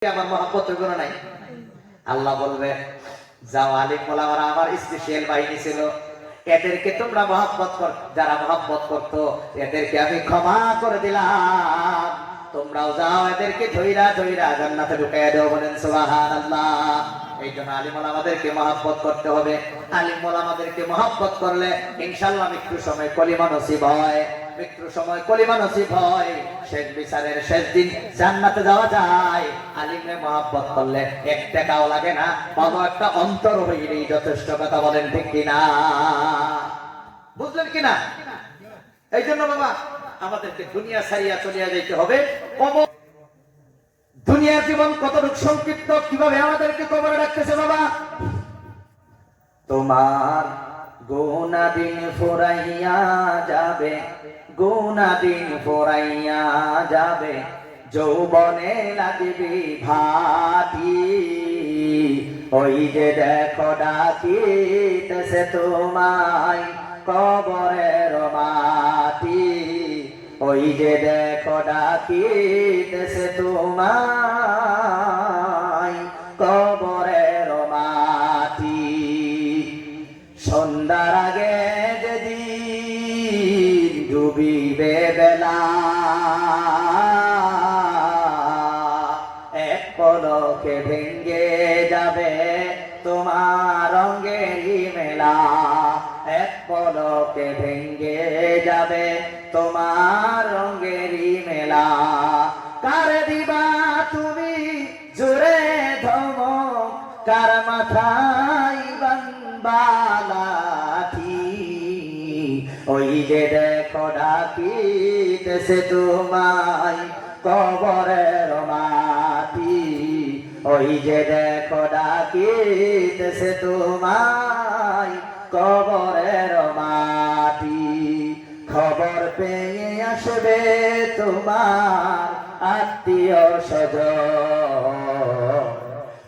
আমার মহব্বত গুণ নাই। আল্লাহ বলবে যাও আলিম ওলামারা আমার স্পেশাল বাহিনী ছিল, এদেরকে তোমরা মহব্বত কর, যারা মহব্বত করতো এদেরকে আমি ক্ষমা করে দিলাম, তোমরাও যাও এদেরকে ধইরা ধইরা জান্নাতে ঢুকাইয়া দাও। বলেন সুবহানাল্লাহ। এই জন্য আলিম ওলামাদেরকে মহব্বত করতে হবে। আলিম ওলামাদেরকে মহব্বত করলে ইনশাআল্লাহ মৃত্যুর সময় কলিমা নসিব হয়, মৃত্যুর সময় কলিমা নসিব হয়, শেষ বিচারের শেষ দিন জান্নাতে যাওয়া যায়। আলিমে মহব্বত করলে এক টাকাও লাগে না, ভালো একটা অন্তর হইলেই যথেষ্ট। কথা বলেন ঠিক কিনা? বুঝলেন কিনা? এই জন্য বাবা আমাদেরকে দুনিয়া ছাড়িয়া চলিয়া যাইতে হবে। দুনিয়ার জীবন কতটুকু সংক্ষিপ্ত, কিভাবে আমাদেরকে কবরে রাখতেছে বাবা। তোমার গোনা দিন ফুরাইয়া যাবে, গোনা দিন ফুরাইয়া যাবে, যৌবনে লাগিবি ভাটি, ওই যে দেখো ডাকিতেছে তোমায় কবরের মাটি, ওই যে দেখো ডাকিতেছে তোমায় কবরের মাটি। সন্ধ্যার আগে যেদিন ডুবিবে বেলা, এক পলকে ভেঙ্গে যাবে তোমার রঙেরই মেলা, এক পলকে ভেঙ্গে যাবে তোমার রঙেরই মেলা। কারে দিবা তুমি জোরে ধমক, কার মাথায় বানবা লাঠি, ওই যে দেখো ডাকিতেছে তোমায় কবরের মাটি, ওই যে দেখো ডাকিতেছে তোমায় কবরের মাটি। খবর পেয়ে আসবে তোমার আত্মীয় স্বজন,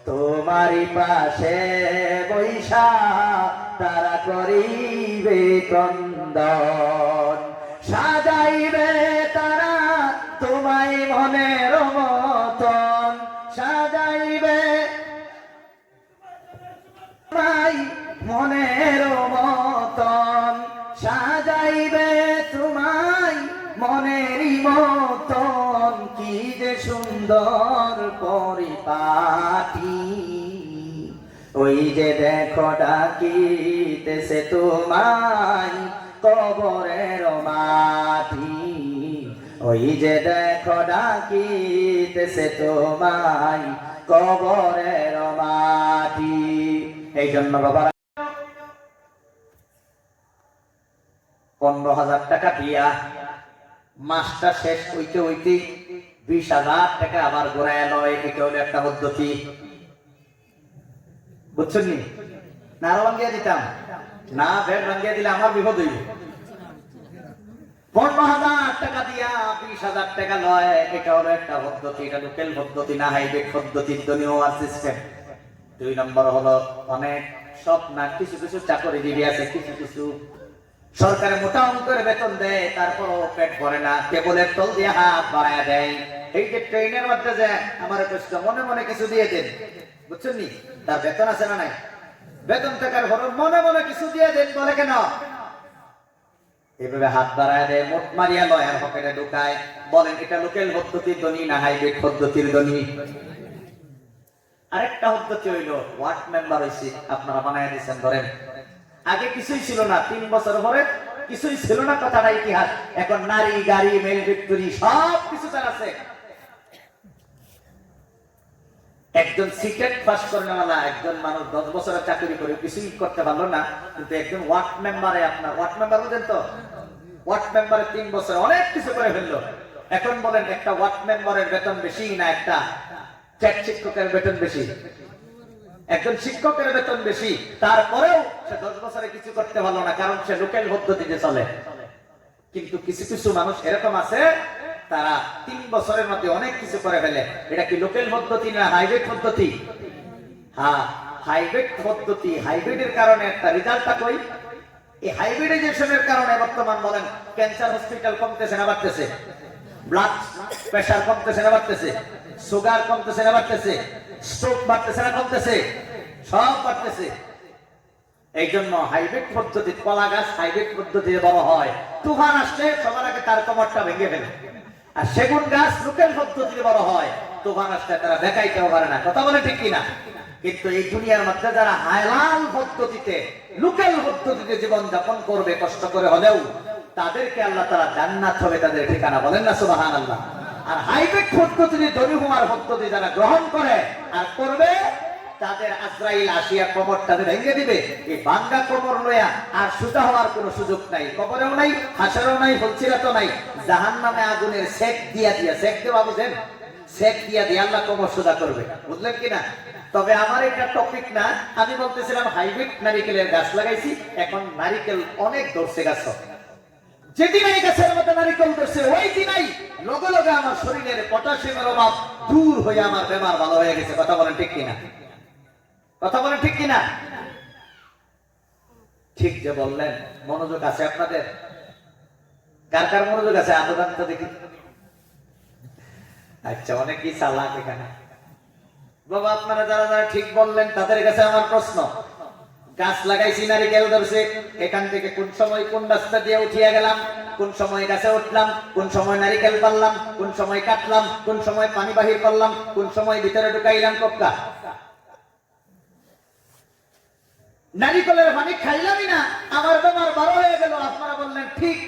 তোমারই পাশে বৈশা তারা করিবে ক্রন্দন, সাজাইবে তারা তোমায় মনের মতন, সাজাইবে তোমায় মনের মতন, সাজাইবে তোমায় মনেরই মতন, কি যে সুন্দর পরিপাটি, ওই যে দেখো ডাকিতেছে তোমায় কবরের মাটি, ওই যে দেখো ডাকিতেছে তোমায় কবরের মাটি। এই জন্য বাবা 15,000 টাকা দিয়া মাসটা শেষ হইতে হইতে 20,000 টাকা আবার ঘুরায় লয়, এটা হলো একটা পদ্ধতি। বুঝছেন নি? না আরো ভাঙ্গিয়া দিতাম না, ব্যাগ ভাঙ্গিয়া দিলে আমার বিপদ হইব। 15,000 টাকা দিয়া 20,000 টাকা লয়, এটা হলো একটা পদ্ধতি। এটা লোকাল পদ্ধতি না, হাইব্রিড পদ্ধতির দনীয় সিস্টেম। 2 নম্বর হলো অনেক সব না, কিছু কিছু চাকরিজীবী আছে, কিছু কিছু সরকারে মোটা অঙ্কের বেতন দেয়, তারপর পেট ভরে না, টেবলের তল দিয়ে হাত বাড়ায় দেয়। এই যে ট্রেনের মধ্যে যে আমার কষ্ট মনে মনে কিছু দিয়ে দেন, বুঝছেন নি? তার বেতন আছে না নাই? বেতন টাকার ভরণ মনে মনে কিছু দিয়ে দেন, বলে কেন? এইভাবে হাত বাড়ায় দেয়, মোট মারিয়া লয় আর পকেটে ঢুকায়। বলেন এটা লোকাল পদ্ধতির ধনী না হাইব্রিড পদ্ধতির ধনী? আরেকটা পদ্ধতি হইলো ওয়ার্ড মেম্বার হইছে, আপনারা বানায় দিচ্ছেন। ধরেন আগে কিছুই ছিল না, 3 বছর পরে কিছুই ছিল না, কথাটা ইতিহাস। এখন নারী গাড়ি মেল ফ্যাক্টরি সব কিছু চালাচ্ছে। একজন সিটেট পাস করে নেওয়ালা একজন মানুষ 10 বছরের চাকরি করে কিছুই করতে পারলো না, কিন্তু একজন ওয়ার্ড মেম্বারে, আপনার ওয়ার্ড মেম্বার বুঝেন তো, ওয়ার্ড মেম্বারে 3 বছর অনেক কিছু করে ফেললো। এখন বলেন একটা ওয়ার্ড মেম্বারের বেতন বেশি না একটা চ্যাট শিক্ষকের বেতন বেশি? একজন শিক্ষকের বেতন বেশি, তারপরেও সে 10 বছরে কিছু করতে পারলো না, কারণ সে লোকাল পদ্ধতিতে চলে। কিন্তু কিছু কিছু মানুষ এরকম আছে, তারা 3 বছরের মধ্যে অনেক কিছু করে ফেলে। এটা কি লোকাল পদ্ধতি না হাইব্রিড পদ্ধতি? হ্যাঁ, হাইব্রিড পদ্ধতি। হাইব্রিডের কারণে একটা রেজাল্টটা কই, এই হাইব্রিডাইজেশনের কারণে বর্তমান বলেন ক্যান্সার হসপিটাল কমতেছে না বাড়তেছে, ব্লাড প্রেসার কমতেছে না বাড়তেছে, সুগার কমতেছে না বাড়তেছে? স্ট্রোক বাড়তেছে না কমতেছে? সব বাড়তেছে। এই জন্য হাইব্রিড পদ্ধতি, কলা গাছ হাইব্রিড পদ্ধতিতে বড় হয়, তুফান আসলে সবার আগে তার কোমরটা ভেঙে ফেলে। আর সেগুন গাছ লোকাল পদ্ধতিতে বড় হয়, তুফান আসলে তারা দেখাইতেও পারে না। কথা বলে ঠিক কিনা? কিন্তু এই দুনিয়ার মধ্যে যারা হালাল পদ্ধতিতে, লোকাল পদ্ধতিতে জীবন যাপন করবে কষ্ট করে হলেও, তাদেরকে আল্লাহ তাআলা জান্নাত হবে তাদের ঠিকানা। বলেন না সুবহানাল্লাহ। আর হাইব্রিড পদ্ধতিতে দরিহুমার পদ্ধতি যারা গ্রহণ করে আর করবে, তাদের আজরাইল আসিয়া কোমরটা ভেঙে দিবে। এই ভাঙ্গা কোমর লইয়া আর সোজা হওয়ার কোনো সুযোগ নাই, কবরেও নাই, হাসরেও নাই, ফুলসিরাতও নাই। জাহান্নামে আগুনের সেক দিয়া সেক দেওয়া, বুঝেন? সেক দিয়া দিয়ে আল্লাহ কোমর সোজা করবে, বুঝলেন কিনা? তবে আমার এটা টপিক না। আমি বলতেছিলাম হাইব্রিড নারিকেলের গাছ লাগাইছি, এখন নারিকেল অনেক ধরছে গাছ। যেদিন এই গাছের মধ্যে নারিকেল ধরছে, ওই দিনই লগে লগে আমার শরীরের পটাশিয়ামের অভাব দূর হয়ে আমার বেমার ভালো হয়ে গেছে। কথা বলেন ঠিক কিনা? কথা বলেন ঠিক কিনা? ঠিক যে বললেন। মনোযোগ আছে আপনাদের? কার কার মনোযোগ আছে? আন্দোলন তো দেখি। আচ্ছা, অনেকই চালাক এখানে। বাবা, আপনারা যারা যারা ঠিক বললেন তাদের কাছে আমার প্রশ্ন, গাছ লাগাইছি, নারিকেল ধরছে, এখান থেকে কোন সময় কোন রাস্তা দিয়ে উঠিয়া গেলাম, কোন সময় গাছে উঠলাম, কোন সময় নারিকেল পারলাম, কোন সময় কাটলাম, কোন সময় পানি বাহির করলাম, কোন সময় ভিতরে ঢুকাইলাম কোক্কা? নারিকেলের পানি খাইলামই না, আমার বেমার বড় হয়ে গেল। আপনারা বললেন ঠিক।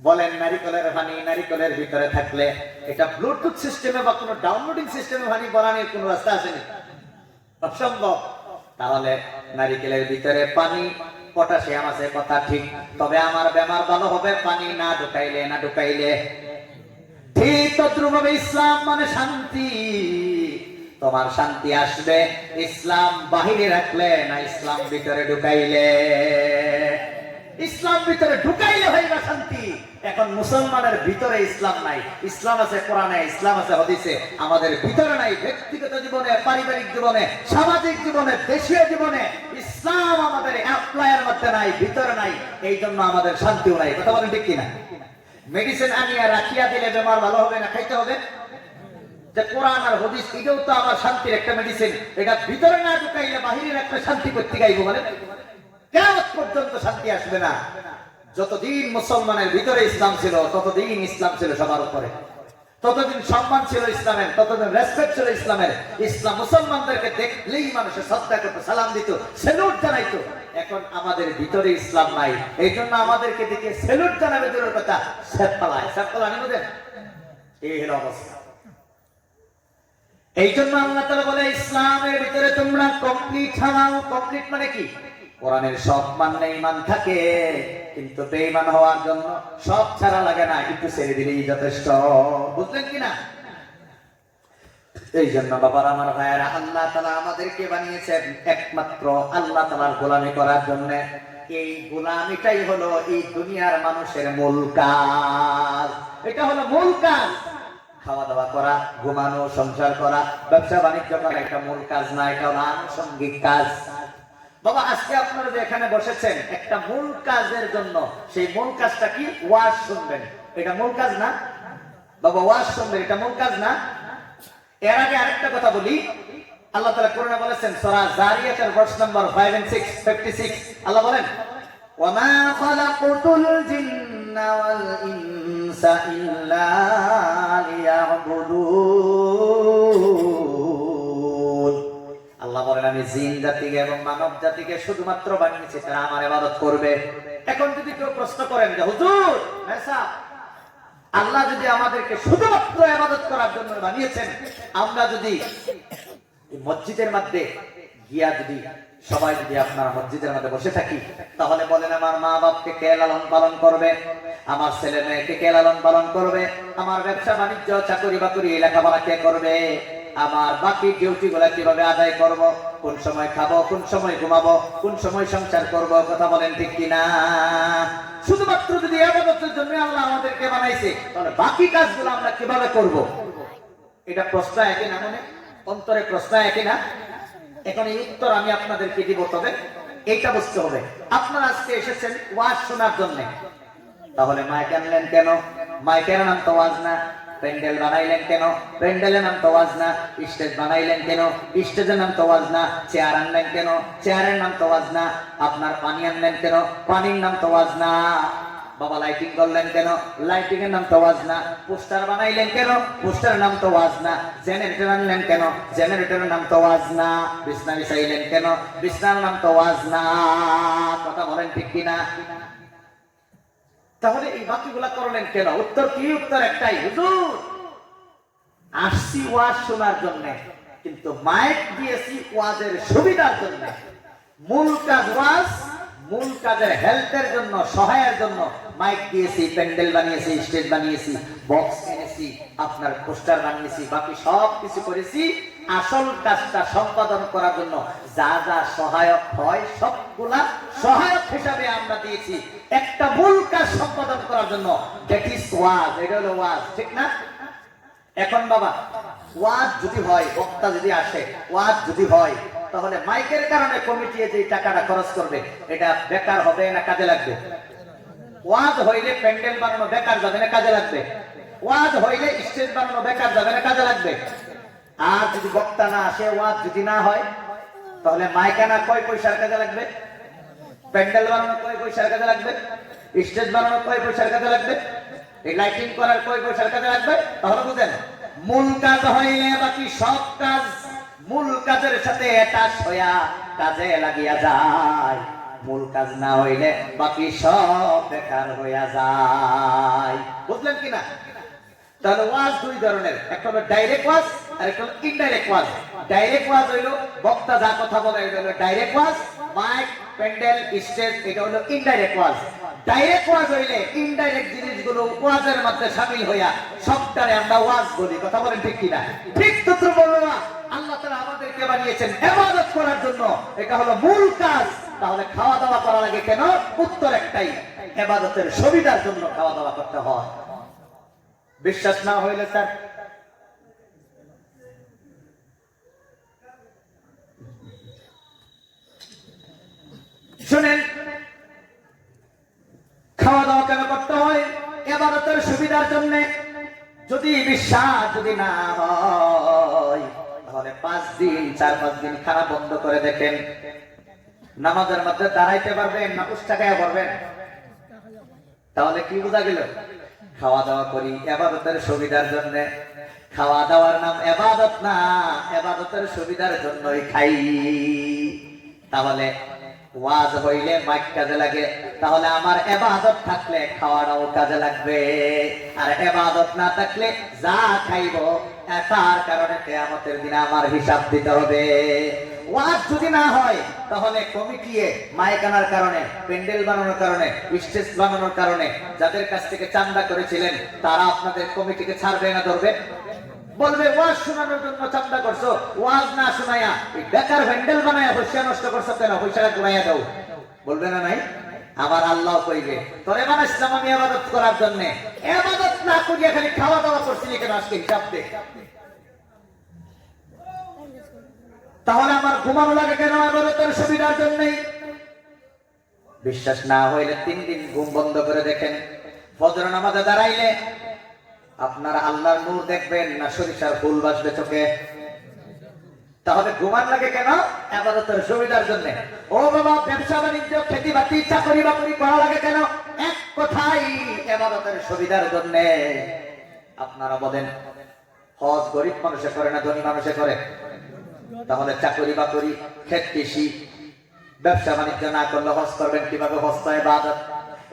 বলেন, নারিকেলের পানি নারিকেলের ভিতরে থাকলে এটা ব্লুটুথ সিস্টেমে বা কোনো ডাউনলোডিং সিস্টেমে পানি বানানোর কোনো রাস্তা আসেনি, অসম্ভব। তাহলে নারিকেলের ভিতরে পানি, পটাশিয়াম আছে, কথা ঠিক। তবে আমার বেমার ভালো হবে পানি না ঢুকাইলে। ঠিক তদ্রুপভাবে ইসলাম মানে শান্তি। তোমার শান্তি আসবে ইসলাম বাহিরে রাখলে না ইসলাম ভিতরে ঢুকাইলে। ইসলাম ভিতরে ঢুকাইলে হইবা শান্তি। এখন মুসলমানের ভিতরে ইসলাম নাই। ইসলাম আছে কোরআনে, ইসলাম আছে হাদিসে, আমাদের ভিতরে নাই। ব্যক্তিগত জীবনে, পারিবারিক জীবনে, সামাজিক জীবনে, দেশীয় জীবনে ইসলাম আমাদের অ্যাপ্লাইয়ের মধ্যে নাই, ভিতরে নাই। এই জন্য আমাদের শান্তিও নাই। কথা বলেন ঠিক কিনা? মেডিসিন আনিয়া রাখিয়া দিলে বেমার ভালো হবে না, খাইতে হবে। যে কোরআন আর হাদিস, এটাও তো আমার শান্তির একটা মেডিসিন। এটা ভিতরে না ঢুকাইলে বাহিরে রাখলে শান্তি করতে গাইবো, বলে কিয়ামত পর্যন্ত শান্তি আসবে না। যতদিন মুসলমানের ভিতরে ইসলাম ছিল, ততদিন ইসলাম ছিল সবার উপরে, ততদিন সম্মান ছিল ইসলামের, ততদিন রেসপেক্ট ছিল ইসলামের। ইসলাম মুসলমানদেরকে দেখলেই মানুষের শ্রদ্ধা করতো, সালাম দিত, স্যালুট জানাইতো। এখন আমাদের ভিতরে ইসলাম নাই, এই জন্য আমাদেরকে দেখে স্যালুট জানাবে দূরের কথা, সেফালায় সেফালানি বুঝেন? এই হলো অবস্থা। এই জন্য আল্লাহ তাআলা বলে, ইসলামের ভিতরে তোমরা কমপ্লিট হও। কমপ্লিট মানে কি? কোরআনের সব মানলে ঈমান থাকে, কিন্তু বেঈমান হওয়ার জন্য সব ছাড়া লাগে না, একটু ছেড়ে দিলেই যথেষ্ট। বুঝলেন কিনা? এই জন্য বাবার, আমার ভাইয়েরা, আল্লাহ তাআলা আমাদেরকে বানিয়েছেন একমাত্র আল্লাহ তাআলার গোলামি করার জন্য। এই গোলামিটাই হলো এই দুনিয়ার মানুষের মূল কাজ। এটা হলো মূল কাজ। খাওয়া দাওয়া করা, ঘুমানো, সংসার করা, ব্যবসা বাণিজ্য করা এটা মূল কাজ না, এটা হলো আনুষঙ্গিক কাজ। বাবা, আজকে আপনারা যে এখানে বসেছেন একটা মূল কাজের জন্য। সেই মূল কাজটা কি? ওয়াজ শুনবেন। এটা মূল কাজ না বাবা? ওয়াজ শুনবেন, এটা মূল কাজ না? এর আগে আরেকটা কথা বলি। আল্লাহ তাআলা কোরআনে বলেছেন, সূরা জারিয়াতের ভার্স নাম্বার 5 and 6, 56, আল্লাহ বলেন, ওয়ামা খালাকুতুল জিন্না ওয়াল ইনসা ইল্লা লিয়াবুদুন। আল্লাহ বলেন, আমি জিন জাতিকে এবং মানব জাতিকে শুধুমাত্র বানিয়েছি তারা আমার ইবাদত করবে। এখন যদি কেউ প্রশ্ন করেন যে হুজুর, আল্লাহ যদি আমাদেরকে শুধুমাত্র ইবাদত করার জন্য বানিয়েছেন, আমরা যদি মসজিদের মধ্যে গিয়া যদি সবাই যদি আপনারা মসজিদের মধ্যে বসে থাকি, তাহলে বলেন আমার মা বাপকে কে লালন পালন করবে? আমার ছেলে মেয়েকে কে লালন পালন করবে? আমার ব্যবসা বাণিজ্য, চাকরি বাকরি, লেখাপড়া কে করবে? আমার বাকি ডিউটি গুলা কিভাবে আদায় করব? কোন সময় খাবো, কোন সময় ঘুমাবো, কোন সময় সংসার করব? কথা বলেন ঠিক কিনা? শুধুমাত্র যদি ইবাদতের জন্য আল্লাহ আমাদেরকে বানাইছে, তাহলে বাকি কাজগুলো আমরা কিভাবে করব? এটা প্রশ্ন একই না? মনে অন্তরে প্রশ্ন একই না? এখন এই উত্তর আমি আপনাদেরকে দিব, তবে এইটা বুঝতে হবে। আপনারা আজকে এসেছেন ওয়াজ শোনার জন্য, তাহলে মাইক আনলেন কেন? মাইকের নাম তো ওয়াজ না। প্যান্ডেল বানাইলেন কেন? প্যান্ডেলের নাম তো ওয়াজ না। স্টেজ বানাইলেন কেন? স্টেজের নাম তো ওয়াজ না। চেয়ার আনলেন কেন? চেয়ারের নাম তো ওয়াজ না। আপনার পানি আনলেন কেন? পানির নাম তো ওয়াজ না। বাবা লাইটিং করলেন কেন? লাইটিং এর নাম তো ওয়াজ না। পোস্টার বানাইলেন কেন? পোস্টারের নাম তো ওয়াজ না। জেনারেটর আনলেন কেন? জেনারেটরের নাম তো ওয়াজ না। বিছনা বিছাইলেন কেন? বিছনার নাম তো ওয়াজ না। কথা বলেন ঠিক কিনা? তাহলে এই বাকিগুলা করলেন কেন? উত্তর কি? উত্তর একটাই, হুজুর আসছি ওয়াজ শোনার জন্য, কিন্তু মাইক দিয়েছি ওয়াজের সুবিধার জন্য। মূল কাজ ওয়াজ, মূল কাজের হেল্পের জন্য, সহায়ের জন্য মাইক দিয়েছি, প্যান্ডেল বানিয়েছি, স্টেজ বানিয়েছি, বক্স এনেছি, আপনার পোস্টার বানিয়েছি, বাকি সব কিছু করেছি আসল কাজটা সম্পাদন করার জন্য। যা যা সহায়ক হয় সবগুলা সহায়ক হিসাবে আমরা দিয়েছি একটা মূল কাজ সম্পাদন করার জন্য, দ্যাট ইজ ওয়াজ। এটা হলো ওয়াজ, ঠিক না? এখন বাবা ওয়াজ যদি হয়, বক্তা যদি আসে, ওয়াজ যদি হয়, তাহলে মাইকের কারণে কমিটি যে টাকাটা খরচ করবে এটা বেকার হবে না কাজে লাগবে? ওয়াজ হইলে প্যান্ডেল বানানো বেকার যাবে না কাজে লাগবে? ওয়াজ হইলে স্টেজ বানানো বেকার যাবে না কাজে লাগবে? আর যদি বক্তা না আসে, ওয়াজ যদি না হয়, তাহলে মাইক আনা কয় পয়সার কাজে লাগবে? প্যান্ডেল বানানো কয় পয়সার কাজে লাগবে? স্টেজ বানানো কয় পয়সার কাজে লাগবে? এই লাইটিং করার কয় পয়সার কাজে লাগবে? তাহলে বুঝেন, মূল কাজ হইলে বাকি সব কাজ মূল কাজের সাথে অ্যাটাচ হইয়া কাজে লাগিয়া যায়। মূল কাজ না হইলে বাকি সব বেকার হইয়া যায়। বুঝলেন কিনা? তাহলে ওয়াজ দুই ধরনের, একটা হলো ডাইরেক্ট ওয়াজ আর একটা হলো ইনডাইরেক্ট ওয়াজ। ডাইরেক্ট ওয়াজ হইলো বক্তা যা কথা বলে এটা হলো ডাইরেক্ট ওয়াজ, মাইক প্যান্ডেল স্টেজ এটা হলো ইনডাইরেক্ট ওয়াজ। ডাইরেক্ট ওয়াজ হইলে ইনডাইরেক্ট জিনিসগুলো ওয়াজের মধ্যে শামিল হইয়া সবটারে আমরা ওয়াজ বলি। কথা বলেন ঠিক কিনা? ঠিক তো বলবো না। আল্লাহ তাআলা আমাদেরকে বানিয়েছেন ইবাদত করার জন্য, এটা হলো মূল কাজ। তাহলে খাওয়া দাওয়া করা লাগে কেন? উত্তর একটাই, ইবাদতের সুবিধার জন্য খাওয়া দাওয়া করতে হয়। বিশ্বাস না হইলে স্যার শুনেন, খাওয়া দাওয়া কেন করতে হয়? ইবাদতের সুবিধার জন্য। যদি বিশ্বাস যদি না হয়, তাহলে 5 দিন 4-5 দিন খানা বন্ধ করে দেখেন, নামাজের মধ্যে দাঁড়াইতে পারবেন না উস্তাকায়া করবেন? তাহলে কি বোঝা গেল? খাওয়া দাওয়া করি ইবাদতের সুবিধার জন্য। খাওয়া দাওয়ার নাম ইবাদত না, ইবাদতের সুবিধার জন্যই খাই। তাহলে ওয়াজ হইলে মাইক কাজে লাগে, তাহলে আমার ইবাদত থাকলে খাওয়াটাও কাজে লাগবে। আর ইবাদত না থাকলে যা খাইবো তার কারণে কিয়ামতের দিনে আমার হিসাব দিতে হবে। ওয়াজ যদি না হয়, তাহলে কমিটিয়ে মাইক আনার কারণে, প্যান্ডেল বানানোর কারণে, স্টেজ বানানোর কারণে যাদের কাছ থেকে চাঁদা করেছিলেন, তারা আপনাদের কমিটিকে ছাড়বে না ধরবে? বলবে ওয়াজ শোনানোর জন্য চাঁদা করছো, ওয়াজ না শোনায়া বেকার প্যান্ডেল বানায়া পয়সা নষ্ট করছো কেন, পয়সাটা ঘুরাইয়া দাও। বলবে না? নাই? আমার আল্লাহ কইবে তোরে বানাইছিলাম আমি ইবাদত করার জন্য, ইবাদত না করিয়া খালি খাওয়া দাওয়া করছিলি কেন, আজকে হিসাব দে। তাহলে আমার ঘুমানো লাগে কেন? ইবাদতের সুবিধার জন্যই। বিশ্বাস না হইলে 3 দিন ঘুম বন্ধ করে দেখেন, ফজর নামাজে দাঁড়াইলে আপনার আল্লাহর নূর দেখবেন না সরিষার ফুল ভাসবে চোখে? তাহলে ঘুমান লাগে কেন? ইবাদতের সুবিধার জন্য। ও বাবা, ব্যবসা বাণিজ্য খেতি বাতি চাকরি বাকরি করা লাগে কেন? এক কথাই, ইবাদতের সুবিধার জন্য। আপনারা বলেন, হজ গরিব মানুষে করে না ধনী মানুষে করে? তাহলে চাকরি বাকরি ক্ষেত কৃষি ব্যবসা বাণিজ্য না করলে হজ করবেন কিভাবে? হজ তো ইবাদত।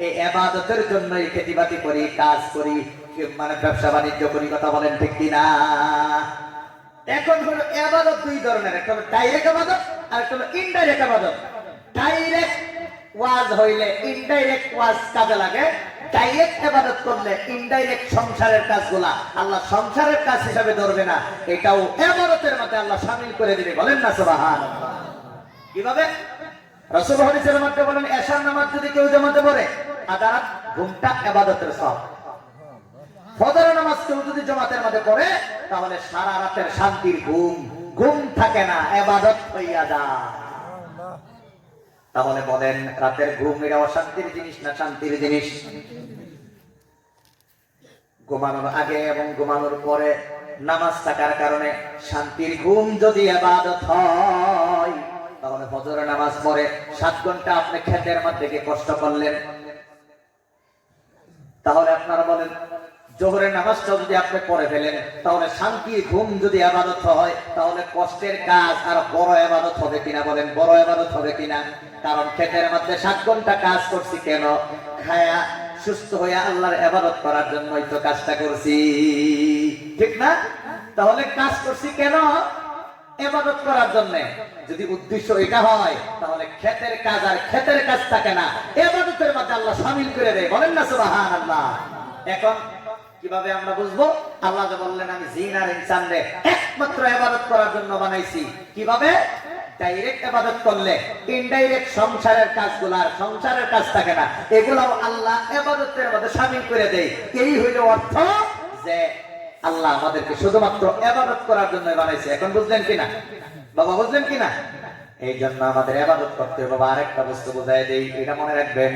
এই ইবাদতের জন্যই খেতি বাতি করি, কাজ করি, মানে ব্যবসা বাণিজ্য করি। কথা বলেন ঠিক কিনা? এখন হলো ইবাদত দুই ধরনের, একটা হলো ডাইরেক্ট ইবাদত আর একটা হলো ইনডাইরেক্ট ইবাদত। ডাইরেক্ট ওয়াজ হইলে ইনডাইরেক্ট ওয়াজ কাজে লাগে। ডাইরেক্ট ইবাদত করলে ইনডাইরেক্ট সংসারের কাজগুলা আল্লাহ সংসারের কাজ হিসাবে ধরবে না, এটাও ইবাদতের মধ্যে আল্লাহ শামিল করে দিবে। বলেন না সুবহানাল্লাহ? কিভাবে? রাসূল হাদিসের মধ্যে বলেন, এশার নামাজ যদি কেউ জামাতে পড়ে, আধা রাত ঘুমটা ইবাদতের সওয়াব। ফজর নামাজ কেউ যদি জামাতের মধ্যে পড়ে, তাহলে সারা রাতের শান্তির ঘুম থাকে না, ইবাদত হইয়া যায়। তাহলে বলেন, রাতের ঘুম এটা অশান্তির জিনিস না শান্তির জিনিস? ঘুমানোর আগে এবং ঘুমানোর পরে নামাজ থাকার কারণে শান্তির ঘুম যদি ইবাদত হয়, তাহলে ফজরের নামাজ পড়ে 7 ঘন্টা আপনি ক্ষেতের মধ্যে গিয়ে কষ্ট করলেন, তাহলে আপনারা বলেন জোহরের নামাজটা যদি আপনি পড়ে ফেলেন, তাহলে শান্তির ঘুম যদি ইবাদত হয়, তাহলে কষ্টের কাজ আর বড় ইবাদত হবে কিনা? বলেন বড় ইবাদত হবে কিনা? কারণ ক্ষেতের মধ্যে 7 ঘন্টা কাজ করছি কেন? খায়া সুস্থ হয়ে আল্লাহর ইবাদত করার জন্যই তো কাজটা করছি, ঠিক না? তাহলে কাজ করছি কেন? ইবাদত করার জন্য। যদি উদ্দেশ্য এটা হয়, তাহলে ক্ষেতের কাজ আর ক্ষেতের কাজ থাকে না, ইবাদতের মধ্যে আল্লাহ শামিল করে দেয়। বলেন না সুবহানাল্লাহ। এখন কিভাবে আমরা বুঝবো? আল্লাহ যে বললেন আমি জিন আর ইনসানকে একমাত্র ইবাদত করার জন্য বানাইছি। কিভাবে? ডাইরেক্ট ইবাদত করলে ইনডাইরেক্ট সংসারের কাজগুলো আর সংসারের কাজ থাকে না, এগুলাও আল্লাহ ইবাদতের মধ্যে শামিল করে দেয়। এই হইল অর্থ যে আল্লাহ আমাদেরকে শুধুমাত্র ইবাদত করার জন্য বানাইছে। এখন বুঝলেন কিনা বাবা? বুঝলেন কিনা? এই জন্য আমাদের ইবাদত করতে হবে। বাবা আরেকটা বস্তু বোঝায় দেই, এটা মনে রাখবেন।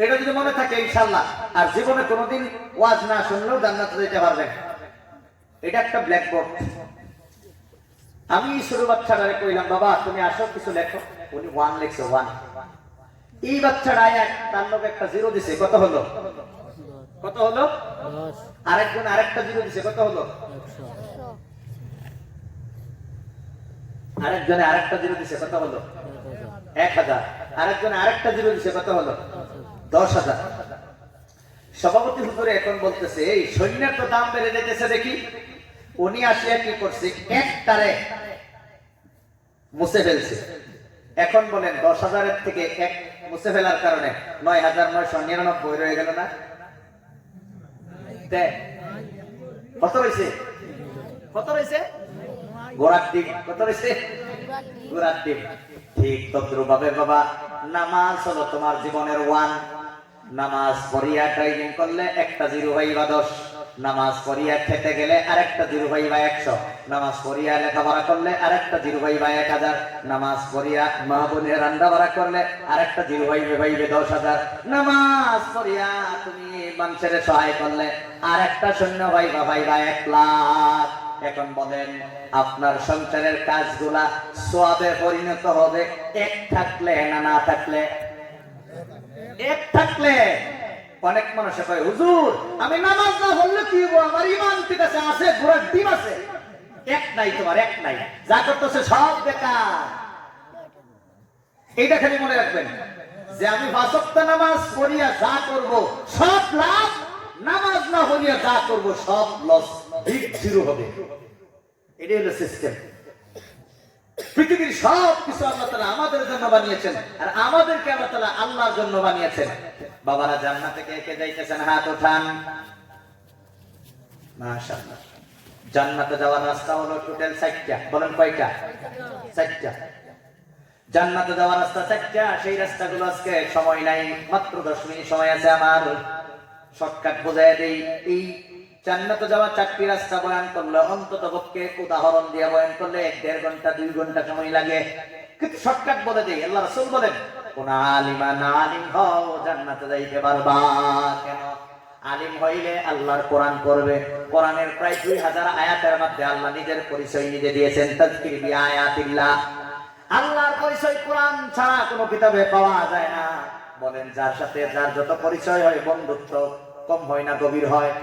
এটা যদি মনে থাকে ইনশাআল্লাহ আর জীবনে কোনোদিন ওয়াজ না শুনলেও জান্নাতে যেতে পারবেন। এটা একটা ব্ল্যাকবোর্ড। আমি শুরু বাচ্চাটারে কইলাম বাবা তুমি আসো কিছু লেখো, উনি 1 লিখছে 1। এই বাচ্চাটা তার লোক একটা 0 দিছে, কত হলো? কত হলো? আরেকজন আরেকটা 0 দিছে, কত হলো? আরেকজনে আরেকটা 0 দিছে, কত হলো? 1000। আরেকজনে আরেকটা 0 দিছে, কত হলো? 10,000। সভাপতি হুজুরে এখন বলতেছে এই সৈন্যের তো দাম বেড়ে যেতেছে দেখি। উনি আসিয়া কি করছে? একটারে মুছে ফেলছে। এখন বলেন 10,000-এর থেকে 1 মুছে ফেলার কারণে 9,999 রয়ে গেল না? কত হয়েছে? কত হয়েছে? গোড়ার ডিম। কত হয়েছে? গোড়ার ডিম। ঠিক তদ্রুপভাবে বাবা নামাজ হলো তোমার জীবনের 1। নামাজ পড়িয়া ড্রাইভিং করলে একটা 0 হইবা 10, নামাজ পড়িয়া খেতে গেলে আরেকটা 0 হইবা 100, নামাজ পড়িয়া লেখাপড়া করলে আরেকটা 0 হইবা 1000, নামাজ পড়িয়া মা বোনের রান্না বাড়া করলে আরেকটা 0 হইবে 10,000, নামাজ পড়িয়া তুমি মানুষের সহায় করলে আরেকটা শূন্য হইবা 1 লাখ। এখন বলেন আপনার সংসারের কাজগুলা সওয়াবে পরিণত হবে 1 থাকলে না থাকলে? 1 থাকলে। অনেক মানুষ কয় হুজুর আমি নামাজ না পড়লে কি হবো, আমার ঈমান ঠিক আছে, আছে ঘোড়ার ডিম আছে। 1 নাই তোমার, 1 নাই, যা করতেছে সব বেকার। এইটা খালি মনে রাখবেন যে আমি 5 ওয়াক্ত নামাজ পড়িয়া যা করব সব লাভ, নামাজ না পড়িয়া যা করব সব লস, বিগ 0 হবে। এটাই হলো সিস্টেম। পৃথিবীর সব কিছু আল্লাহ তাআলা আমাদের জন্য বানিয়েছেন আর আমাদেরকে আল্লাহ তাআলা আল্লাহর জন্য বানিয়েছেন। বাবারা জান্নাতে কে কে যাইতেছেন হাত ওঠান। মাশাআল্লাহ। জান্নাতে যাওয়ার রাস্তা হলো টোটাল 4টা। বলেন কয়টা? 4টা। জান্নাতে যাওয়ার রাস্তা 4টা। সেই রাস্তাগুলো আজকে সময় নাই, মাত্র 10 মিনিট সময় আছে আমার। শর্টকাট বোঝায় দেই। এই জান্নাতে যাওয়া 4টি রাস্তা বয়ান করলে অন্তত পক্ষে উদাহরণ দিয়ে বয়ান করলে 1-1.5 ঘন্টা 2 ঘন্টা সময় লাগে, কিন্তু শর্টকাট বলে দেই। আল্লাহ রাসূল বলেন কোন আলিমা না আলিম হও জান্নাতে যাইতে পারবা। কেন? আলিম হইলে আল্লাহর কোরআন পড়বে। কোরআনের প্রায় 2000 আয়াতের মধ্যে আল্লাহ নিজের পরিচয় নিজে দিয়েছেন, তাযকির বি আয়াতিল্লাহ। আল্লাহর পরিচয় কোরআন ছাড়া কোনো কিতাবে পাওয়া যায় না। বলেন যার সাথে যার যত পরিচয় হয় বন্ধুত্ব কম হয় না গভীর হয়?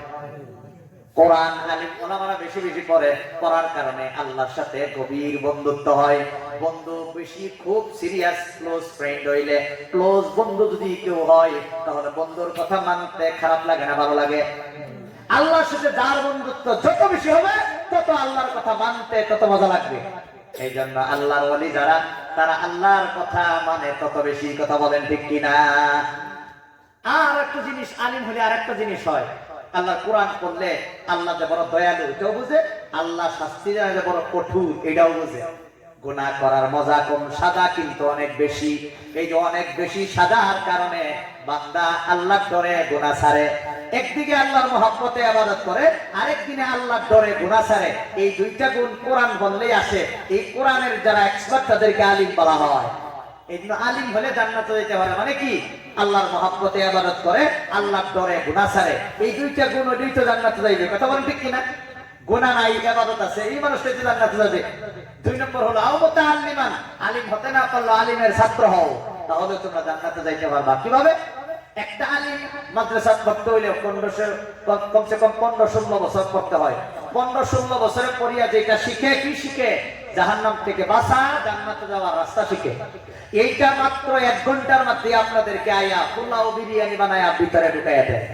কোরআন আলিম ওলামারা বেশি বেশি পড়ে, পড়ার কারণে আল্লাহর সাথে গভীর বন্ধুত্ব হয়। বন্ধু বেশি খুব সিরিয়াস ক্লোজ ফ্রেন্ড হইলে, ক্লোজ বন্ধু যদি কেউ হয় তাহলে বন্ধুর কথা মানতে খারাপ লাগে না ভালো লাগে? আল্লাহর সাথে যার বন্ধুত্ব যত বেশি হবে তত আল্লাহর কথা মানতে তত মজা লাগবে। এই জন্য আল্লাহর ওলি যারা তারা আল্লাহর কথা মানে তত বেশি। কথা বলেন ঠিক কিনা? আর একটা জিনিস আলিম হলে আর একটা জিনিস হয়, আল্লাহর কোরআন পড়লে আল্লাহ যে বড় দয়ালু এটাও বুঝে, আল্লাহ শাস্তি দেয় যে বড় কঠোর এটাও বুঝে। গুনাহ করার মজা কম, সাজা কিন্তু অনেক বেশি। এই যে অনেক বেশি সাজার কারণে বান্দা আল্লাহর ডরে গুনাহ ছাড়ে। একদিকে আল্লাহর মহব্বতে ইবাদত করে, আরেকদিকে আল্লাহর ডরে গুনাহ ছাড়ে। এই দুইটা গুণ কোরআন বললেই আসে। এই কোরআনের যারা এক্সপার্ট তাদেরকে আলিম বলা হয়। এই জন্য আলিম হলে জান্নাতে যেতে পারে। মানে কি? আল্লাহর মহব্বতে ইবাদত করে, আল্লাহর ডরে গুনাহ ছাড়ে, এই দুইটা গুণ ওই দুইটা জান্নাতে যাইবে। কথা বলেন ঠিক কিনা? গুনাহ নাই, ইবাদত আছে, এই মানুষটা তো জান্নাতে যাবে। 2 নম্বর হলো আও মুতাআল্লিমান, আলিম হতে না পারলো আলিমের ছাত্র হও, তাহলে তোমরা জান্নাতে যাইতে পারবা। কিভাবে? একটা আলিম মাদ্রাসা পড়তে হইলে কমসে কম 15-16 বছর পড়তে হয়। 15-16 বছরে পড়িয়া যেটা শিখে, কি শিখে? জাহান্নাম থেকে বাঁচা, জান্নাতে যাওয়ার রাস্তা শিখে। এইটা মাত্র 1 ঘন্টার মধ্যে আপনাদেরকে আয়া পোলাও বিরিয়ানি বানায়া ভিতরে ঢুকাইয়া দেয়।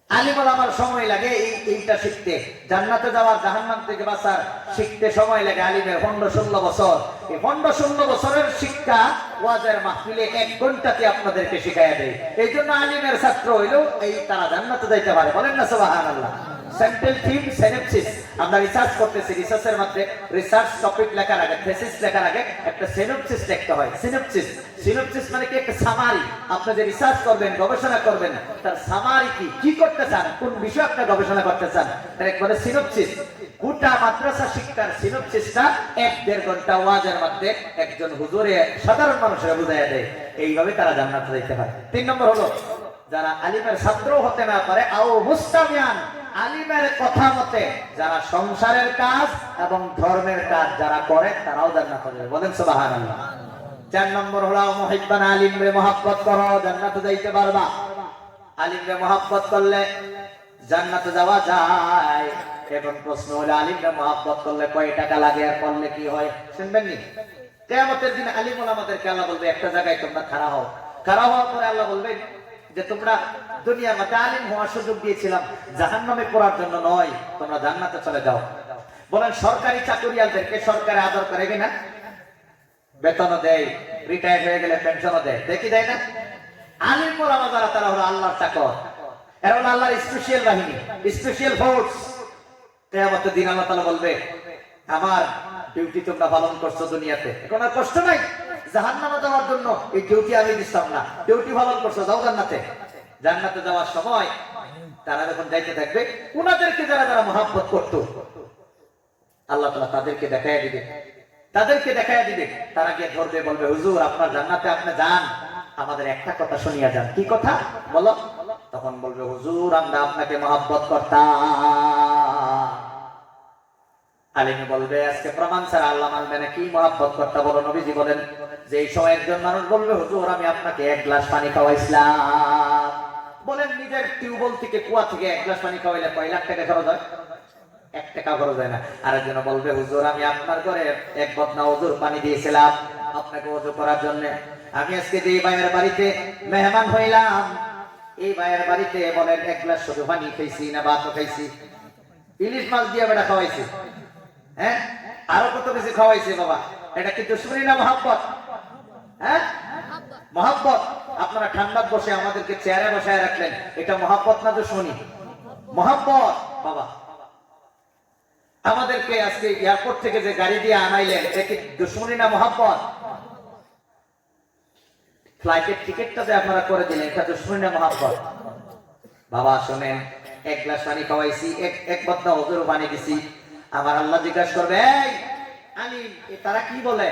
আলিম ওলামার সময় লাগে এইটা শিখতে, জান্নাতে যাওয়ার জাহান্নাম থেকে বাঁচার শিখতে সময় লাগে আলিমের 15-16 বছর। এই 15-16 বছরের শিক্ষা ওয়াজের মাহফিলে 1 ঘন্টাতে আপনাদেরকে শিখাইয়া দেয়। এই জন্য আলিমের ছাত্র হইলেও এই তারা জান্নাতে যাইতে পারে। বলেন না সুবহানাল্লাহ। সেন্ট্রাল থিম সিনপসিস, আমরা রিসার্চ করতেছি, রিসার্চের মধ্যে রিসার্চ টপিক লেখার আগে, থিসিস লেখার আগে একটা সিনপসিস লিখতে হয়। সিনপসিস, সিনপসিস মানে কি? একটা সামারি। আপনি যে রিসার্চ করবেন, গবেষণা করবেন, তার সামারি কি, কি করতে চান, কোন বিষয়ে আপনি গবেষণা করতে চান, তার একবারে সিনপসিস। গোটা মাদ্রাসা শিক্ষার সিনপসিসটা 1-1.5 ঘন্টা ওয়াজের মধ্যে একজন হুজুরে সাধারণ মানুষের বুঝাইয়া দেয়। এইভাবে তারা জান্নাতে যাইতে পারে। 3 নম্বর হলো যারা আলিমের ছাত্র হতে না পারে, আও মুস্তামিয়ান, আলিমের কথা মতে যারা সংসারের কাজ এবং ধর্মের কাজ যারা করে, তারাও জান্নাতে যাবে। বলেন সুবহানাল্লাহ। 4 নম্বর হলো মুহিব্বান, আলিমরে মহব্বত করো, জান্নাতে যাইতে পারবা। আলিমরে মহব্বত করলে জান্নাতে যাওয়া যায়। এখন প্রশ্ন হলো আলিমরে মহব্বত করলে কয় টাকা লাগে আর করলে কি হয়? শুনবেন নি? কিয়ামতের দিন আলিম ওলামাদেরকে আল্লাহ বলবে একটা জায়গায় তোমরা খাড়া হও। খাড়া হওয়ার পরে আল্লাহ বলবে যে তোমরা দুনিয়ার মধ্যে আলিম হওয়ার সুযোগ দিয়েছিলাম জাহান্নামে পড়ার জন্য নয়, তোমরা জান্নাতে চলে যাও। বলেন সরকারি চাকরিয়ালদেরকে সরকারে আদর করে কিনা? বেতনও দেয়, রিটায়ার হয়ে গেলে পেনশনও দেয়, দেখি দেয় না? আলিম ওলামা যারা, তারা হলো আল্লাহর চাকর, এরা হলো আল্লাহর স্পেশাল বাহিনী, স্পেশাল ফোর্স। কিয়ামতের দিন আল্লাহ তাআলা বলবে আমার ডিউটি তোমরা পালন করছো দুনিয়াতে, এখন আর কষ্ট নাই, জাহান্নামে যাওয়ার জন্য এই ডিউটি আমি দিতাম না, ডিউটি পালন করছো, যাও জান্নাতে। জান্নাতে যাওয়ার সময় তারা যখন যাইতে থাকবে, উনাদেরকে যারা যারা মহব্বত করতো আল্লাহ তাআলা তাদেরকে দেখাইয়া দিবে, তাদেরকে দেখাইয়া দিবে। তারা গিয়ে ধরবে, বলবে হুজুর আপনার জান্নাতে আপনি যান, আমাদের একটা কথা শুনিয়া যান। কি কথা বলো? তখন বলবে হুজুর আমরা আপনাকে মহব্বত করতাম। আলিম বলবে আজকে প্রমাণ ছাড়া আল্লাহ মানবে না, কি মহব্বত করতে বলো? নবীজি বলেন যে এই সময় একজন মানুষ বলবে হুজুর আমি আপনাকে 1 গ্লাস পানি খাওয়াইছিলাম। বলেন নিজের টিউবওয়েল থেকে, কুয়া থেকে 1 গ্লাস পানি খাওয়াইলে কয় লাখ টাকা খরচ হয়? 1 টাকা খরচ হয় না। আরেকজন বলবে হুজুর আমি আপনার ঘরে 1 বদনা ওযুর পানি দিয়েছিলাম আপনাকে ওযু করার জন্য। আমি আজকে যে ভাইয়ের বাড়িতে মেহমান হইলাম, এই ভাইয়ের বাড়িতে বলেন 1 গ্লাস শুধু পানি খাইছি না ভাতও খাইছি, ইলিশ মাছ দিয়ে বেটা খাওয়াইছি, হ্যাঁ আরো কত কিছু খাওয়াইছে বাবা। এটা কি দুশমনী না মহব্বত? হ্যাঁ মহব্বত। আপনারা ঠান্ডাত বসে আমাদেরকে চেয়ারে বসায় রাখলেন, এটা মহব্বত না দুশমনী? মহব্বত বাবা। আমাদেরকে আজকে এয়ারপোর্ট থেকে যে গাড়ি দিয়ে আনাইলেন, এটা কি দুশমনী না মহব্বত? ফ্লাইটের টিকিটটা যে আপনারা করে দিলেন, এটা দুশমনী না মহব্বত? বাবা শোনেন, 1 গ্লাস পানি খাওয়াইছি, এক বদনা ওযুর পানি দিছি। আমার আল্লাহ জিজ্ঞাসা করবে এই আলিম তারা কি বলে?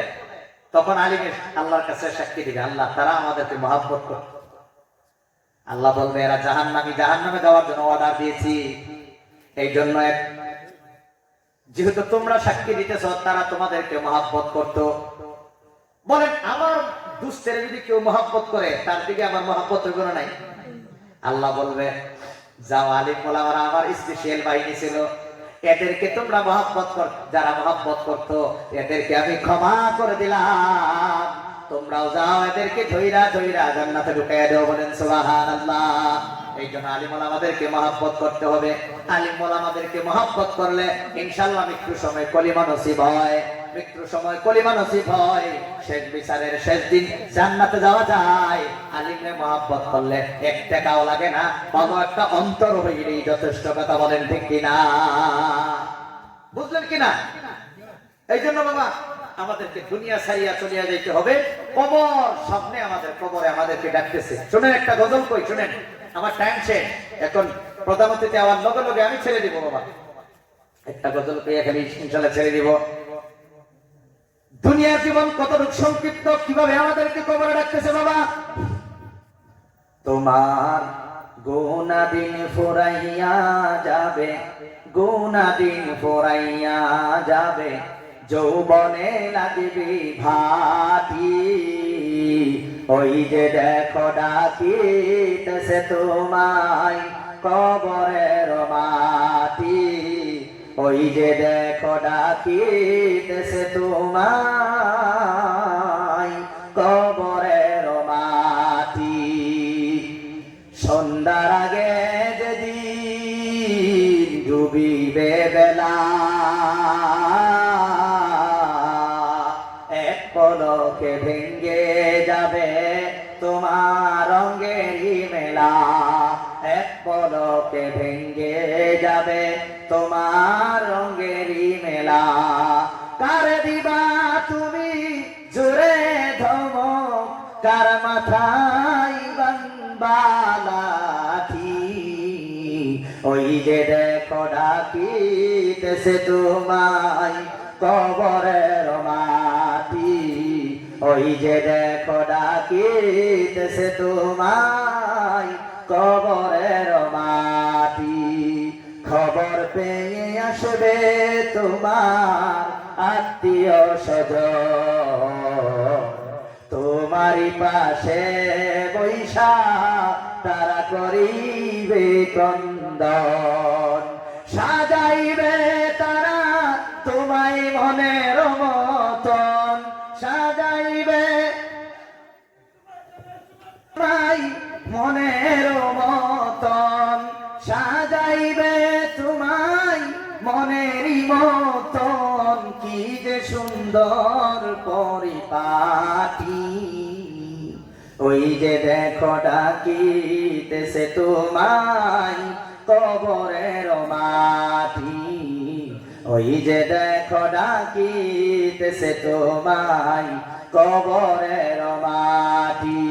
তখন আলিম আল্লাহর কাছে সাক্ষী দিবে, আল্লাহ তারা আমাদেরকে মহব্বত করে। আল্লাহ বলবে এরা জাহান্নামী, জাহান্নামে যাওয়ার জন্য অর্ডার দিয়েছি। এই জন্য যেহেতু তোমরা সাক্ষী দিতেছ, তারা তোমাদেরকে মহব্বত করত। বলেন আমার দুষ্টের যদি কেউ মহব্বত করে, তার দিকে আমার মহব্বত কোনো নাই? আল্লাহ বলবে যাও আলিম ওলামারা আমার স্পেশাল বাহিনী ছিল, এদেরকে তোমরা মহব্বত কর, যারা মহব্বত করতো এদেরকে আমি ক্ষমা করে দিলাম, তোমরাও যাও এদেরকে ধইরা ধইরা জান্নাতে ঢুকাইয়া দাও। বলেন সুবহানাল্লাহ। এই জন্য আলিম ওলামাদেরকে মহব্বত করতে হবে। আলিম ওলামাদেরকে মহব্বত করলে ইনশাআল্লাহ মৃত্যুর সময় কলিমা নসিব হয়, মৃত্যুর সময় কলিমা নসিব হয়, শেষ বিচারের শেষ দিন জান্নাতে যাওয়া যায়। আলিমে মহব্বত করলে 1 টাকাও লাগে না, বড় একটা অন্তর হইলেই যথেষ্ট। কথা বলেন ঠিক কিনা? বুঝলেন কিনা? এই জন্য বাবা আমাদেরকে দুনিয়া ছাড়িয়া চলিয়া যাইতে হবে। কবর সামনে, আমাদের কবরে আমাদেরকে ডাকতেছে। শুনেন একটা গজল কই, শুনেন। আমার টাইম শেষ, এখন প্রধানমন্ত্রীতে আমার লগে লগে আমি ছেড়ে দিব বাবা। একটা গজল কই এখানে ইনশাআল্লাহ ছেড়ে দিব। দুনিয়ার জীবন কতটুকু সংক্ষিপ্ত, কিভাবে আমাদেরকে কবরে ডাকতেছে বাবা। তোমার গুনাদিন ফুরাইয়া যাবে, গুনাদিন ফুরাইয়া যাবে, যৌবনে লাগবে ভাটি। ওই যে দেখো ডাকিতেছে তোমায় কবরের মাটি, ওই যে দেখো ডাকিতেছে তোমায় কবরের মাটি। সন্ধ্যার আগে যেদিন ডুবিবে বেলা, এক পলকে ভেঙ্গে যাবে তোমার রঙেরই মেলা, এক পলকে ভেঙ্গে যাবে তোমার রঙেরই মেলা। কার দিবা তুমি জোরে ধমক, কার মাথায় বানবা লাঠি। ওই যে দেখো ডাকিতেছে তোমায় কবরের মাটি, ওই যে দেখো ডাকিতেছে তোমায় কবরের মাটি। খবর পেয়ে আসবে তোমার আত্মীয় স্বজন, তোমারই পাশে বৈশা তারা করিবে ক্রন্দন। সাজাইবে তারা তোমায় মনের মতন, সাজাইবে তোমায় মনের মতন, সাজাইবে তোমায় মনেরই মতন। কি যে সুন্দর পরিপাটি, ওই যে দেখো ডাকিতেছে তোমায় কবরের মাটি, ওই যে দেখো ডাকিতেছে তোমায় কবরের মাটি।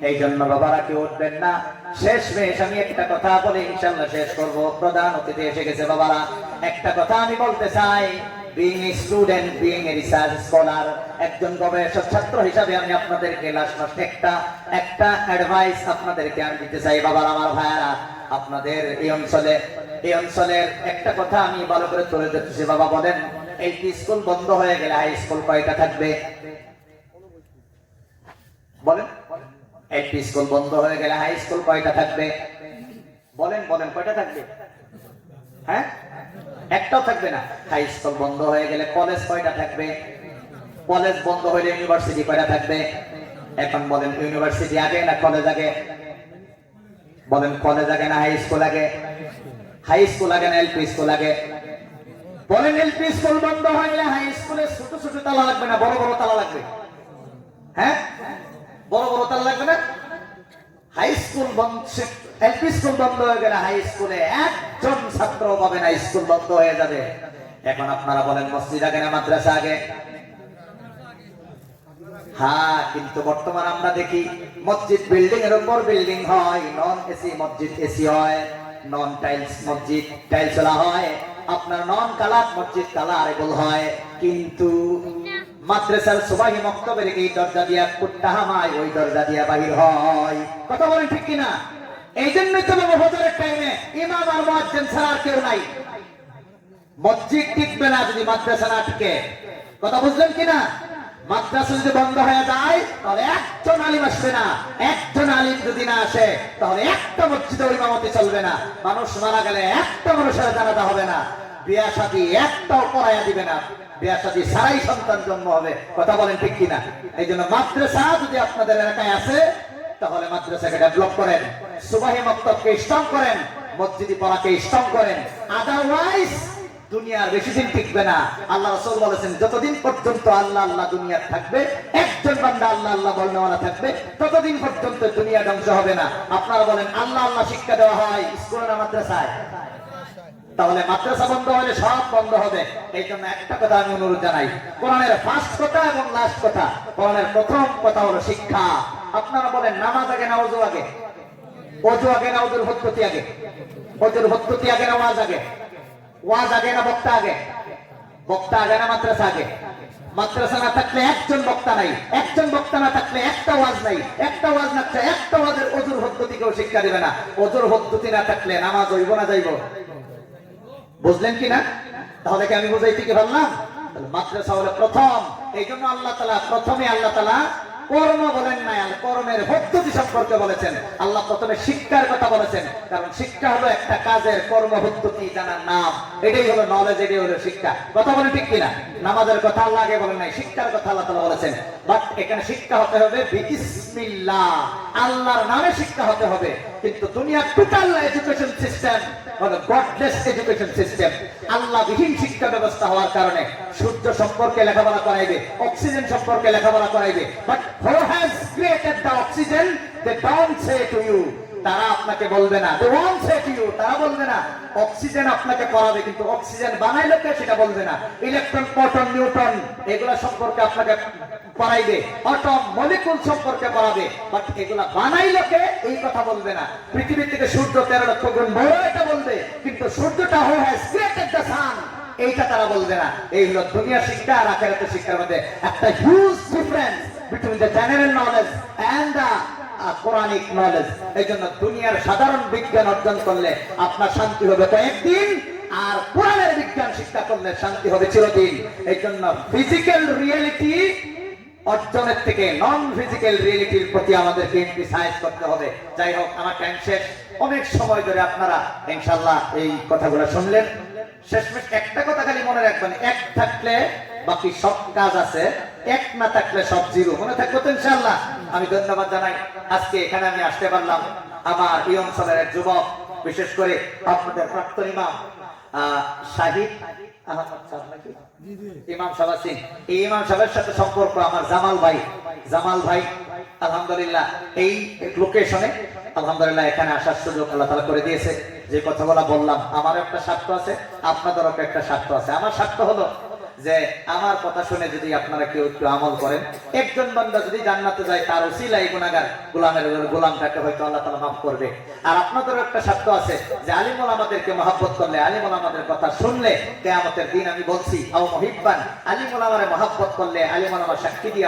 এই জন্য বাবারা কেউ উঠবেন না। শেষ মেশ আমি একটা কথা বলে ইনশাল্লাহ শেষ করবো। প্রধান অতিথি এসে গেছে। বাবারা একটা কথা আমি বলতে চাই, being a student, being a research scholar, একজন গবেষক ছাত্র হিসাবে আমি আপনাদেরকে লাস্ট একটা অ্যাডভাইস আপনাদেরকে আমি দিতে চাই। বাবারা আমার ভাইয়ারা, আপনাদের এই অঞ্চলের একটা কথা আমি ভালো করে তুলে ধরতেছি। বাবা বলেন, এই স্কুল বন্ধ হয়ে গেলে হাই স্কুল কয়টা থাকবে? বলেন, এলপি স্কুল বন্ধ হয়ে গেলে হাই স্কুল কয়টা থাকবে? বলেন বলেন, কয়টা থাকবে? হ্যাঁ, একটাও থাকবে না। হাই স্কুল বন্ধ হয়ে গেলে কলেজ কয়টা থাকবে? কলেজ বন্ধ হলে ইউনিভার্সিটি কয়টা থাকবে? এখন বলেন, ইউনিভার্সিটি আগে না কলেজ আগে? বলেন, কলেজ আগে না হাই স্কুল আগে? হাই স্কুল আগে না এলপি স্কুল আগে? বলেন, এলপি স্কুল বন্ধ হয়ে গেলে হাই স্কুলে ছোট ছোট তালা লাগবে না বড় বড় তালা লাগবে? হ্যাঁ, বড় বড় তালা লাগবে না? হাই স্কুল বন্ধ, এলপি স্কুল বন্ধ হয়ে গেলে হাই স্কুলে একজন ছাত্র পাবে না, স্কুল বন্ধ হয়ে যাবে। এখন আপনারা বলেন, মসজিদ আগে না মাদ্রাসা আগে? হ্যাঁ, কিন্তু বর্তমান আমরা দেখি মসজিদ বিল্ডিং এর উপর বিল্ডিং হয়, নন এসি মসজিদ এসি হয়, নন টাইলস মসজিদ টাইলস হয়, আপনার নন কালার মসজিদ কালারেবল হয়। কিন্তু মাদ্রাসার সুবাহি মক্তবের এই দরজা দিয়া কুট্টা হামায়, ওই দরজা দিয়া বাহির হয়। কথা বলেন ঠিক কিনা? এই জন্যই তো ফজরের টাইমে ইমাম আর মুয়াজ্জিন ছাড়া আর কেউ নাই। মসজিদ টিকবে না যদি মাদ্রাসা না টিকে। কথা বুঝলেন কিনা? মাদ্রাসা যদি বন্ধ হয়ে যায় তাহলে একজন আলিম আসবে না। একজন আলিম যদি না আসে তাহলে একটা মসজিদে ইমামতি চলবে না। মানুষ মারা গেলে একটা মানুষের জানাজা হবে না। বিয়া শাদী একটাও পড়াইয়া দিবে না। বিয়া শাদী ছাড়াই সন্তান জন্ম হবে। কথা বলেন ঠিক কিনা? এই জন্য মাদ্রাসা যদি আপনাদের এলাকায় আছে তাহলে মাদ্রাসাকে ডেভেলপ করেন, সুবাহি মক্তবকে স্ট্রং করেন, মসজিদি পড়াকে স্ট্রং করেন। আদারওয়াইজ দুনিয়ার বেশি দিন টিকবে না। আল্লাহ রাসূল বলেছেন, যতদিন পর্যন্ত আল্লাহ আল্লাহ দুনিয়া থাকবে, একজন বান্দা আল্লাহ আল্লাহ বলনেওয়ালা থাকবে, ততদিন পর্যন্ত দুনিয়া ধ্বংস হবে না। আপনারা বলেন, আল্লাহ আল্লাহ শিক্ষা দেওয়া হয় স্কুলে না মাদ্রাসায়? তাহলে মাদ্রাসা বন্ধ হলে সব বন্ধ হবে। এই জন্য একটা কথা আমি অনুরোধ জানাই, কোরআনের ফার্স্ট কথা এবং লাস্ট কথা, কোরআনের প্রথম কথা হলো শিক্ষা। আপনারা বলেন, নামাজ আগে না ওযু আগে? ওযু আগে না ওযুর পদ্ধতি আগে? ওযুর পদ্ধতি আগে না ওয়াজ আগে? ওয়াজ আগে না বক্তা আগে? বক্তা আগে না মাদ্রাসা আগে? মাদ্রাসা না থাকলে একজন বক্তা নাই, একজন বক্তা না থাকলে একটা ওয়াজ নাই, একটা ওয়াজ না থাকলে একটা ওয়াজের ওজুর পদ্ধতি কেউ শিক্ষা দিবে না। ওজুর পদ্ধতি না থাকলে নামাজ হইব না যাইব? বুঝলেন কিনা? তাহলে কি আমি বুঝাইতে কি পারলাম? মাদ্রাসা হলো প্রথম। এই জন্য আল্লাহ তাআলা প্রথমে আল্লাহ তাআলা কর্ম বলেন নাই, কর্মের পদ্ধতি সম্পর্কে বলেছেন। আল্লাহ প্রথমে শিক্ষার কথা বলেছেন, কারণ শিক্ষা হলো একটা কাজের কর্ম পদ্ধতি জানার নাম। এটাই হলো নলেজ, এটাই হলো শিক্ষা। কথা বলে ঠিক কিনা? নামাজের কথা আল্লাহ আগে বলেন নাই, শিক্ষার কথা আল্লাহ তাআলা বলেছেন। বাট এখানে শিক্ষা হতে হবে বিসমিল্লাহ, আল্লাহর নামে শিক্ষা হতে হবে। কিন্তু দুনিয়ার টোটাল এডুকেশন সিস্টেম হলো গডলেস এডুকেশন সিস্টেম। আল্লাহবিহীন শিক্ষা ব্যবস্থা হওয়ার কারণে সূর্য সম্পর্কে লেখাপড়া করাইবে, অক্সিজেন সম্পর্কে লেখাপড়া করাইবে, but who has created the oxygen they don't say to you, তারা আপনাকে বলবে না। they won't say to you, তারা বলবে না। অক্সিজেন আপনাকে পড়াবে, কিন্তু অক্সিজেন বানাইলো কে সেটা বলবে না। ইলেকট্রন, প্রোটন, নিউট্রন এগুলা সম্পর্কে আপনাকে পড়াইবে, অটম, মলিকুল সম্পর্কে পড়াবে, বাট এগুলা বানাইলো কে এই কথা বলবে না। পৃথিবী থেকে সূর্য 13 লক্ষ গুণ বড় এটা বলবে, কিন্তু সূর্যটা who has created the sun এইটা তারা বলবে না। এই হলো দুনিয়া শিক্ষা আর আখিরাতের শিক্ষার মধ্যে একটা huge difference between the general knowledge and the Quranic knowledge। এই জন্য দুনিয়ার সাধারণ বিজ্ঞান অর্জন করলে আপনার শান্তি হবে কয়েকদিন, আর কোরআনের বিজ্ঞান শিক্ষা করলে শান্তি হবে চিরদিন। এই জন্য ফিজিক্যাল রিয়েলিটি অর্জনের থেকে নন ফিজিক্যাল রিয়েলিটির প্রতি আমাদেরকে এমফাসাইজ করতে হবে। যাই হোক, আমার টাইম শেষ। অনেক সময় ধরে আপনারা ইনশাআল্লাহ এই কথাগুলো শুনলেন। শেষমেশ একটা কথা খালি মনে রাখবেন, এক থাকলে বাকি সব কাজ আছে, এক না থাকলে সব জিরো। মনে থাকবে তো ইনশাআল্লাহ? আমি ধন্যবাদ জানাই, আজকে এখানে আমি আসতে পারলাম। আমার এই অঞ্চলের এক যুবক, বিশেষ করে আপনাদের প্রাক্তন ইমাম শাহিদ আহমদ সাহেব নাকি ইমাম সাহেব আছেন, এই ইমাম সাহেবের সাথে সম্পর্ক আমার জামাল ভাই আলহামদুলিল্লাহ এই লোকেশনে আলহামদুলিল্লাহ এখানে আসার সুযোগ আল্লাহ তাআলা করে দিয়েছে। যে কথাগুলো বললাম, আমার একটা স্বার্থ আছে, আপনাদেরও একটা স্বার্থ আছে। আমার স্বার্থ হলো যে আমার কথা শুনে যদি আপনারা কেউ একটু আমল করেন, একজন বান্দা যদি জান্নাতে যায় তার উসিলায় গুনাহগার গোলামটাকে হয়তো আল্লাহ তাআলা মাফ করবে। আর আপনাদেরও একটা স্বার্থ আছে যে আলিম ওলামাদেরকে মহব্বত করলে, আলিম ওলামাদের কথা শুনলে কিয়ামতের দিন আমি বলছি আও মুহিব্বান, আলিম ওলামারে মহব্বত করলে আলিম ওলামা সাক্ষী দিয়ে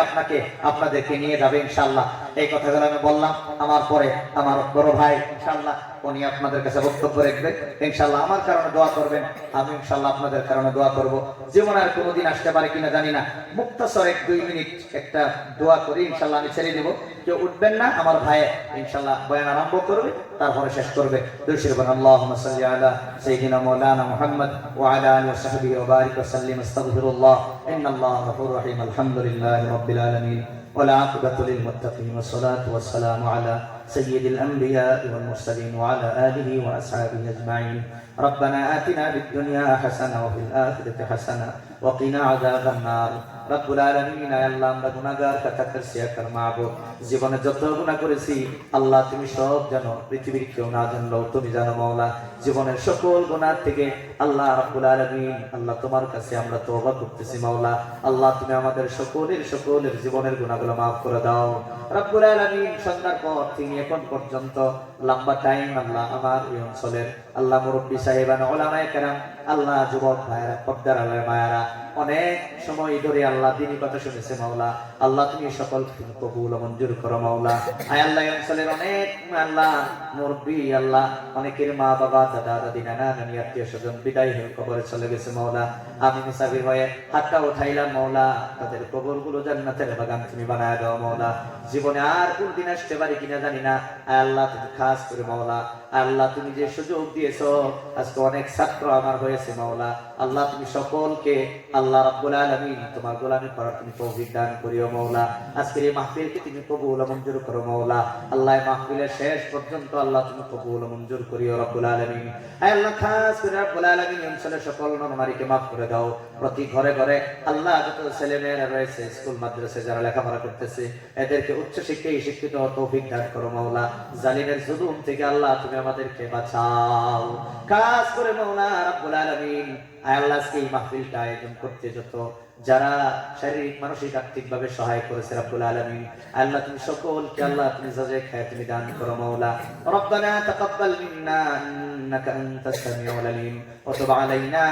আপনাদেরকে নিয়ে যাবে ইনশাআল্লাহ। এই কথাগুলো আমি বললাম। আমার পরে আমার বড় ভাই ইনশাআল্লাহ উনি আপনাদের কাছে বক্তব্য রাখবেন। ইনশাআল্লাহ আমার কারণে দোয়া করবেন, আমি ইনশাআল্লাহ আপনাদের কারণে দোয়া করব। জীবনে আর কোনোদিন আসতে পারে কিনা জানি না, মুক্তাসর 1-2 মিনিট একটা দোয়া করি ইনশাআল্লাহ আমি ছেড়ে দেব। কেউ উঠবেন না, আমার ভাই ইনশাআল্লাহ বয়ান আরম্ভ করবে, তারপরে শেষ করবে। দুরূদ পড়ুন, আল্লাহুম্মা সাল্লি আলা সাইয়্যিদিনা মাওলানা মুহাম্মদ ওয়া আলা আলিহি ওয়া সাহবিহি ওয়া বারিক ওয়া সাল্লিম। আস্তাগফিরুল্লাহ, ইন্নাল্লাহা গফুরুর রহিম। আলহামদুলিল্লাহি রাব্বিল আলামিন ওয়াল আকিবাতু লিল মুত্তাকিন ওয়াস সালাতু ওয়াস সালামু আলা সাইয়্যিদিল আমবিয়া ওয়াল মুরসালিন ওয়া আলা আলিহি ওয়া আসহাবিহি আজমাইন। ربنا آتنا في الدنيا حسنة وفي الآخرة حسنة وقنا عذاب النار। রব্বুল আলামিন, আল্লাহ আমরা গুনাহগার কাতার সিয়াকার মাবুদ, জীবনে যত গুনাহ করেছি আল্লাহ তুমি সব জানো, পৃথিবীর কেউ না জানলেও তুমি জানো মাওলা। জীবনের সকল গুনাহ থেকে আল্লাহ রব্বুল আলামিন, আল্লাহ তোমার কাছে আমরা তওবা করতেছি মাওলা। আল্লাহ তুমি আমাদের সকলের জীবনের গুনাহগুলো মাফ করে দাও রব্বুল আলামিন। সন্ধ্যার পর থেকে এখন পর্যন্ত লম্বা টাইম আল্লাহ আমার এই অঞ্চলের আল্লাহ মুরব্বী সাহেবান, ওলামায়ে কেরাম, আল্লাহ যুবক ভাইরা, পর্দার আলের মায়েরা অনেক সময় ধরে আল্লাহ দিনী কথা শুনেছে মাওলা। আল্লাহ তুমি সকল কবুল ও মঞ্জুর করো মাওলা। আয় আল্লাহ এই অঞ্চলের অনেক আল্লাহ মুরব্বী, আল্লাহ অনেকের মা বাবা, দাদা দাদি, নানা নানি, আত্মীয় স্বজন বিদায় হয়ে কবরে চলে গেছে মাওলা। আমি মুসাফির হয়ে হাতটা উঠাইলাম মাওলা, তাদের কবরগুলো জান্নাতের বাগান তুমি বানায় দাও মাওলা। জীবনে আর কোন দিন আসতে পারি কিনা জানি না, আয় আল্লাহ তুমি খাস করে মাওলা। আল্লাহ তুমি যে সুযোগ দিয়েছো, আজকে অনেক ছাত্র আমার হয়েছে মাওলা। আল্লাহ তুমি সকলকে আল্লাহ রাব্বুল আলামিন তোমার গোলামি করার তুমি তৌফিক দান করিও মাওলা। আজকের এই মাহফিলকে তুমি কবুল ও মঞ্জুর করো মাওলা। আল্লাহ এই মাহফিলের শেষ পর্যন্ত আল্লাহ তুমি কবুল ও মঞ্জুর করিও রব্বুল আলামিন। আয় আল্লাহ খাস করে রব্বুল আলামিন অঞ্চলের সকল নরনারীকে মাফ করে দাও। প্রতি ঘরে ঘরে আল্লাহ যত ছেলে মেয়েরা রয়েছে স্কুল মাদ্রাসায় যারা লেখাপড়া করতেছে, এদেরকে উচ্চ শিক্ষায় শিক্ষিত তৌফিক দান করো মাওলা। জালিমের জুলুম থেকে আল্লাহ তুমি আমাদেরকে বাঁচাও খাস করে মাওলা রব্বুল আলামিন। আয় আল্লাহ আজকে এই মাহফিলটা আয়োজন করতে যত যারা শারীরিক মানসিক আর্থিক ভাবে সহায় করেছে রব্বুল আলামিন, আল্লাহ তুমি সকলকে আল্লাহ তুমি জাযায়ে খায় তুমি দান করো মাওলা। রব্বানা তাকাব্বাল মিন্না ইন্নাকা আনতাস সামিউল আলিম ওয়া তুব আলাইনা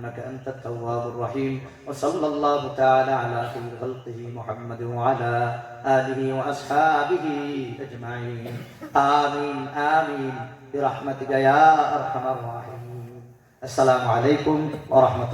إنك أنت التواب الرحيم وصلى الله تعالى على خير خلقه محمد وعلى آله وأصحابه أجمعين آمين آمين برحمتك يا أرحم الراحمين السلام عليكم ورحمة الله